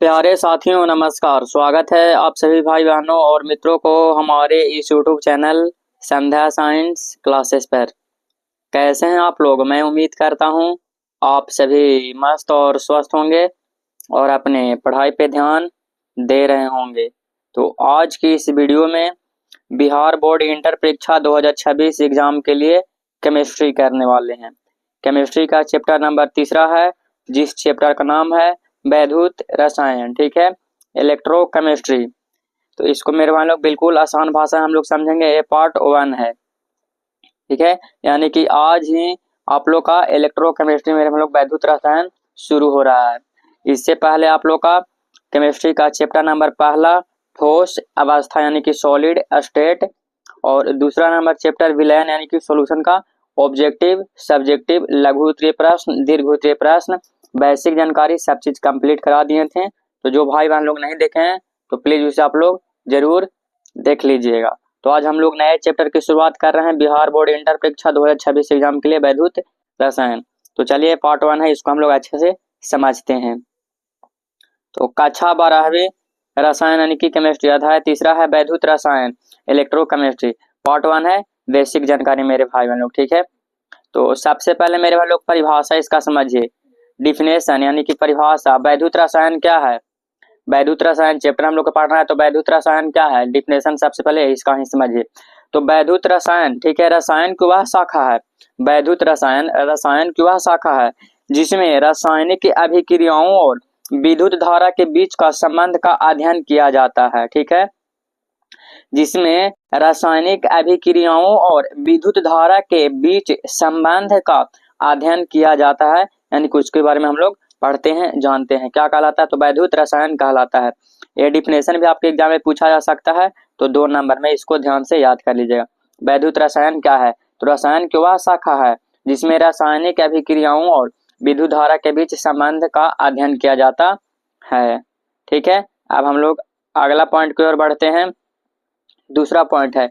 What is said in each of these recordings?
प्यारे साथियों नमस्कार। स्वागत है आप सभी भाई बहनों और मित्रों को हमारे इस यूट्यूब चैनल संध्या साइंस क्लासेस पर। कैसे हैं आप लोग? मैं उम्मीद करता हूं आप सभी मस्त और स्वस्थ होंगे और अपने पढ़ाई पे ध्यान दे रहे होंगे। तो आज की इस वीडियो में बिहार बोर्ड इंटर परीक्षा 2026 एग्जाम के लिए केमिस्ट्री करने वाले हैं। केमिस्ट्री का चैप्टर नंबर 3 है, जिस चैप्टर का नाम है वैद्युत रसायन। ठीक है, इलेक्ट्रोकेमिस्ट्री। तो इसको मेरे भाई लोग बिल्कुल आसान भाषा हम लोग समझेंगे। ये पार्ट 1 है। ठीक है, यानी कि आज ही आप लोग का इलेक्ट्रोकेमिस्ट्री मेरे भाई लोग वैद्युत रसायन शुरू हो रहा है। इससे पहले आप लोग का केमिस्ट्री का चैप्टर नंबर 1 ठोस अवस्था यानी कि सॉलिड स्टेट, और दूसरा नंबर चैप्टर विलयन यानी कि सॉल्यूशन का ऑब्जेक्टिव, सब्जेक्टिव, लघु उत्तरीय प्रश्न, दीर्घ उत्तरीय प्रश्न, बेसिक जानकारी सब चीज कंप्लीट करा दिए थे। तो जो भाई बहन लोग नहीं देखे हैं तो प्लीज उसे आप लोग जरूर देख लीजिएगा। तो आज हम लोग नए चैप्टर की शुरुआत कर रहे हैं बिहार बोर्ड इंटर परीक्षा 2026 एग्जाम के लिए वैद्युत रसायन। तो चलिए पार्ट 1 है, इसको हम लोग अच्छे से समझते हैं। तो कक्षा 12वीं रसायन यानी कि केमिस्ट्री, अध्याय 3 है वैद्युत रसायन इलेक्ट्रोकेमिस्ट्री। पार्ट 1 है बेसिक जानकारी मेरे भाई बहन लोग। ठीक है, तो सबसे पहले मेरे भाई लोग परिभाषा इसका समझिए। डिफिनेशन यानी कि परिभाषा, वैद्युत रसायन क्या है? वैद्युत रसायन चैप्टर हम लोग को पढ़ना है, तो वैद्युत रसायन क्या है, डिफिनेशन सबसे पहले इसका ही समझिए। तो वैद्युत रसायन, ठीक है, रसायन की वह शाखा है, वैद्युत रसायन रसायन की वह शाखा है जिसमें रासायनिक अभिक्रियाओं और विद्युत धारा के बीच का संबंध का अध्ययन किया जाता है। ठीक है, जिसमें रासायनिक अभिक्रियाओं और विद्युत धारा के बीच संबंध का अध्ययन किया जाता है, यानी कुछ के बारे में हम लोग पढ़ते हैं, जानते हैं। क्या कहलाता है? तो वैद्युत रसायन कहलाता है। ये डिफिनेशन भी आपके एग्जाम में पूछा जा सकता है, तो 2 नंबर में इसको ध्यान से याद कर लीजिएगा। वैद्युत रसायन क्या है? तो रसायन की वह शाखा है जिसमें रासायनिक अभिक्रियाओं और विद्युत धारा के बीच संबंध का अध्ययन किया जाता है। ठीक है, अब हम लोग अगला पॉइंट की ओर बढ़ते हैं। दूसरा पॉइंट है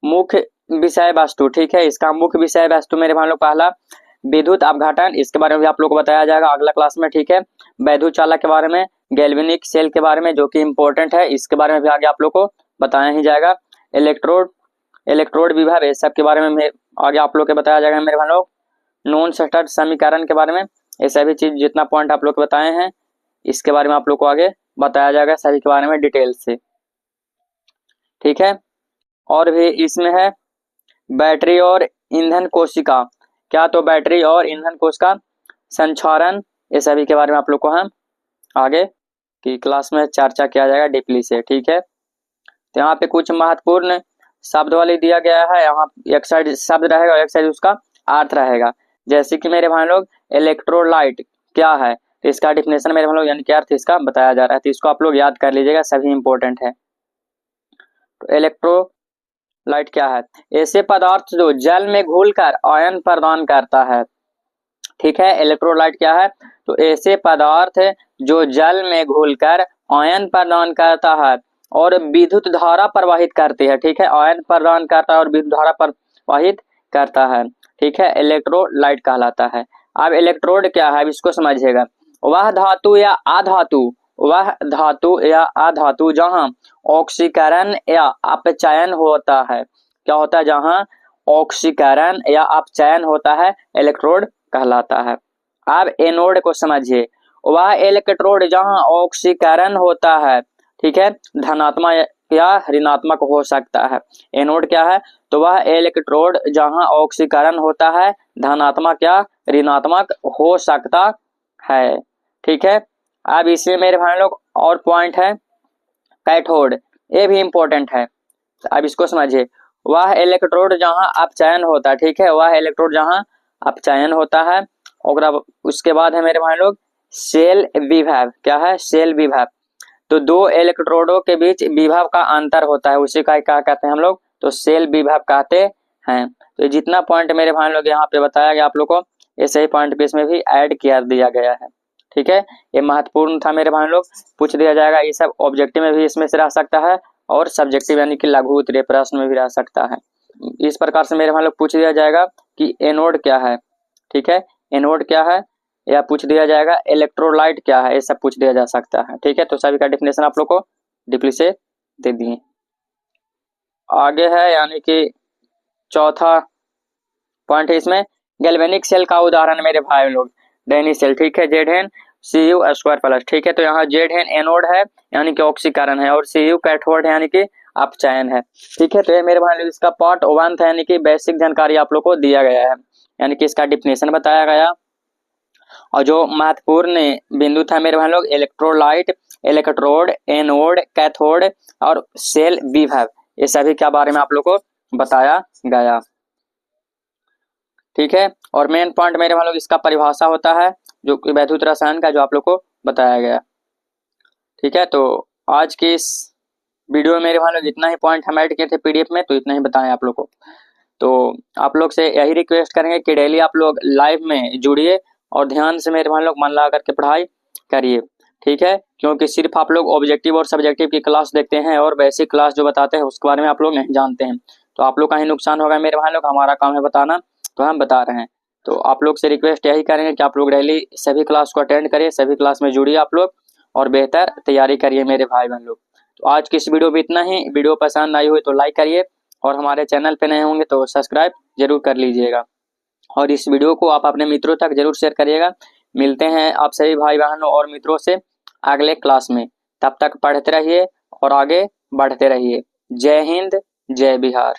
मुख्य विषय वस्तु। ठीक है, इसका मुख्य विषय वस्तु मेरे भाई लोग पहला विद्युत अपघटन, इसके बारे में भी आप लोग को बताया जाएगा अगला क्लास में। ठीक है, वैद्युत चालक के बारे में, गैल्वेनिक सेल के बारे में जो कि इंपॉर्टेंट है, इसके बारे में भी आगे आप लोग को बताया ही जाएगा। इलेक्ट्रोड विभव, ये सब के बारे में आगे आप लोग को बताया जाएगा मेरे भाई लोग। नॉन स्टैंडर्ड समीकरण के बारे में, ये सभी चीज जितना पॉइंट आप लोग को बताए हैं इसके बारे में आप लोग को आगे बताया जाएगा सभी के बारे में डिटेल से। ठीक है, और भी इसमें है बैटरी और ईंधन कोशिका। क्या? तो बैटरी और ईंधन कोशिका संचारण, ये सभी के बारे में आप लोग को हम आगे की क्लास में चर्चा किया जाएगा डीपली से। ठीक है, तो यहाँ पे कुछ महत्वपूर्ण शब्द वाले दिया गया है। यहाँ एक साइड शब्द रहेगा और एक साइड उसका अर्थ रहेगा। जैसे कि मेरे भाई लोग इलेक्ट्रोलाइट क्या है, तो इसका डिफिनेशन मेरे भाई लोग यानी कि अर्थ इसका बताया जा रहा है, तो इसको आप लोग याद कर लीजिएगा, सभी इंपॉर्टेंट है। तो इलेक्ट्रोलाइट क्या है? ऐसे पदार्थ जो जल में घुलकर आयन प्रदान करता है। ठीक है, इलेक्ट्रोलाइट क्या है? तो ऐसे पदार्थ जो जल में घुलकर आयन प्रदान करता है और विद्युत धारा प्रवाहित करती है। ठीक है, आयन प्रदान करता है और विद्युत धारा प्रवाहित करता है। ठीक है, इलेक्ट्रोलाइट कहलाता है। अब इलेक्ट्रोड क्या है, अब इसको समझिएगा। वह धातु या अधातु, वह धातु या अधातु जहां ऑक्सीकरण या अपचयन होता है। क्या होता है? जहां ऑक्सीकरण या अपचयन होता है, इलेक्ट्रोड कहलाता है। अब एनोड को समझिए। वह इलेक्ट्रोड जहां ऑक्सीकरण होता है, ठीक है, धनात्मक या ऋणात्मक हो सकता है। एनोड क्या है? तो वह इलेक्ट्रोड जहां ऑक्सीकरण होता है, धनात्मक या ऋणात्मक हो सकता है। ठीक है, अब इसमें मेरे भाई लोग और पॉइंट है कैथोड, ये भी इंपॉर्टेंट है। अब इसको समझिए। वह इलेक्ट्रोड जहां अपचयन होता है, ठीक है, वह इलेक्ट्रोड जहां अपचयन होता है। और उसके बाद है मेरे भाई लोग शेल विभव। क्या है? शेल विभव। तो 2 इलेक्ट्रोडों के बीच विभव का अंतर होता है, उसी का क्या कहते हैं हम लोग? तो शेल विभव कहते हैं। तो जितना पॉइंट मेरे भाई लोग यहाँ पे बताया गया आप लोग को, ये सही पॉइंट पे इसमें भी ऐड किया दिया गया है। ठीक है, ये महत्वपूर्ण था मेरे भाई लोग, पूछ दिया जाएगा। ये सब ऑब्जेक्टिव में भी इसमें से रह सकता है और सब्जेक्टिव यानी कि लघु उत्तरीय प्रश्न में भी रह सकता है। इस प्रकार से मेरे भाई लोग पूछ दिया जाएगा कि एनोड क्या है। ठीक है, एनोड क्या है? या पूछ दिया जाएगा इलेक्ट्रोलाइट क्या है, ये सब पूछ दिया जा सकता है। ठीक है, तो सभी का डेफिनेशन आप लोग को डीपली से दे दिए। आगे है यानी कि चौथा पॉइंट है इसमें, गैल्वेनिक सेल का उदाहरण मेरे भाई लोग डेनी सेल। ठीक है, जेड Cu स्क्वायर प्लस। ठीक है, तो यहाँ जेड एनोड है यानी कि ऑक्सीकरण है, और Cu कैथोड है यानी कि अपचयन है। ठीक है, तो ये मेरे भाई लोग इसका पार्ट 1 था यानी कि बेसिक जानकारी आप लोग को दिया गया है, यानी कि इसका डिफिनेशन बताया गया। और जो महत्वपूर्ण बिंदु था मेरे भाई लोग, इलेक्ट्रोलाइट, इलेक्ट्रोड, एनोड, कैथोड और सेल विभव, ये सभी के बारे में आप लोग को बताया गया। ठीक है, और मेन पॉइंट मेरे भाई लोग इसका परिभाषा होता है जो कि वैद्युत रसायन का, जो आप लोग को बताया गया। ठीक है, तो आज की इस वीडियो में मेरे भाई लोग इतना ही पॉइंट हम ऐड किए थे पीडीएफ में, तो इतना ही बताएं आप लोग को। तो आप लोग से यही रिक्वेस्ट करेंगे कि डेली आप लोग लाइव में जुड़िए और ध्यान से मेरे भाई लोग मन लगा करके पढ़ाई करिए। ठीक है, क्योंकि सिर्फ आप लोग ऑब्जेक्टिव और सब्जेक्टिव की क्लास देखते हैं और बेसिक क्लास जो बताते हैं उसके बारे में आप लोग नहीं जानते हैं, तो आप लोग का ही नुकसान होगा मेरे भाई लोग। हमारा काम है बताना, तो हम बता रहे हैं। तो आप लोग से रिक्वेस्ट यही करेंगे कि आप लोग डेली सभी क्लास को अटेंड करिए, सभी क्लास में जुड़िए आप लोग और बेहतर तैयारी करिए मेरे भाई बहन लोग। तो आज की इस वीडियो में इतना ही। वीडियो पसंद आई हो तो लाइक करिए, और हमारे चैनल पे नए होंगे तो सब्सक्राइब जरूर कर लीजिएगा, और इस वीडियो को आप अपने मित्रों तक जरूर शेयर करिएगा। मिलते हैं आप सभी भाई बहनों और मित्रों से अगले क्लास में। तब तक पढ़ते रहिए और आगे बढ़ते रहिए। जय हिंद, जय बिहार।